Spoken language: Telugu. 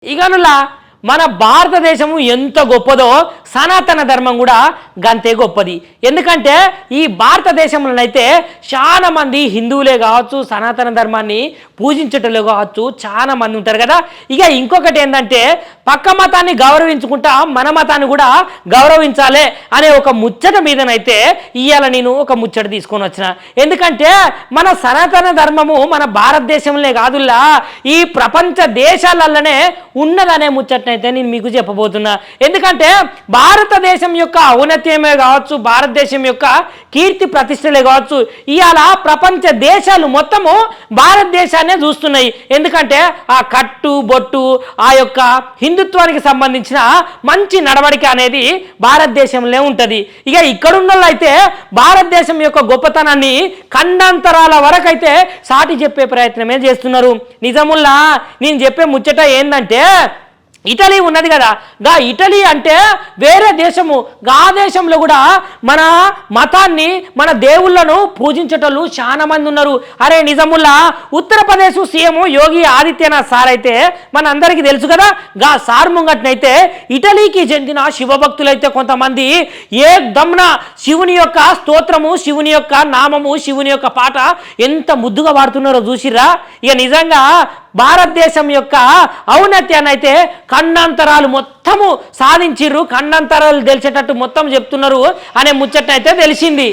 ఇగనులా మన భారతదేశము ఎంత గొప్పదో సనాతన ధర్మం కూడా గంతే గొప్పది. ఎందుకంటే ఈ భారతదేశంలోనైతే చాలా మంది హిందువులే కావచ్చు, సనాతన ధర్మాన్ని పూజించేటోళ్ళు కావచ్చు, చాలా మంది ఉంటారు కదా. ఇక ఇంకొకటి ఏంటంటే పక్క మతాన్ని గౌరవించుకుంటా మన మతాన్ని కూడా గౌరవించాలి అనే ఒక ముచ్చట మీదనైతే ఇవాళ నేను ఒక ముచ్చట తీసుకొని వచ్చిన. ఎందుకంటే మన సనాతన ధర్మము మన భారతదేశంలో కాదుల్లా ఈ ప్రపంచ దేశాలలోనే ఉన్నదనే ముచ్చట అయితే నేను మీకు చెప్పబోతున్నా. ఎందుకంటే భారతదేశం యొక్క ఔన్నత్యమే కావచ్చు, భారతదేశం యొక్క కీర్తి ప్రతిష్టలే కావచ్చు, ఇవాళ ప్రపంచ దేశాలు మొత్తము భారతదేశాన్నే చూస్తున్నాయి. ఎందుకంటే ఆ కట్టు బొట్టు ఆ యొక్క హిందుత్వానికి సంబంధించిన మంచి నడవడిక అనేది భారతదేశంలో ఉంటుంది. ఇక ఇక్కడున్న అయితే భారతదేశం యొక్క గొప్పతనాన్ని ఖండాంతరాల వరకు అయితే సాటి చెప్పే ప్రయత్నమే చేస్తున్నారు. నిజముల్లా నేను చెప్పే ముచ్చట ఏంటంటే ఇటలీ ఉన్నది కదా, గా ఇటలీ అంటే వేరే దేశము. గా దేశంలో కూడా మన మతాన్ని మన దేవుళ్ళను పూజించేటోళ్ళు చాలా మంది ఉన్నారు. అరే నిజముల్లా ఉత్తరప్రదేశ్ సీఎం యోగి ఆదిత్యనాథ్ సార్ అయితే మన అందరికీ తెలుసు కదా. గా సార్ ముంగట్నైతే ఇటలీకి చెందిన శివభక్తులైతే కొంతమంది ఏ దమ్న శివుని యొక్క స్తోత్రము, శివుని యొక్క నామము, శివుని యొక్క పాట ఎంత ముద్దుగా పాడుతున్నారో చూసిర్రా. ఇక నిజంగా భారతదేశం యొక్క ఔన్నత్యాన్ని అయితే ఖండాంతరాలు మొత్తము సాధించిర్రు, ఖండాంతరాలు తెలిసేటట్టు మొత్తం చెప్తున్నారు అనే ముచ్చట అయితే తెలిసింది.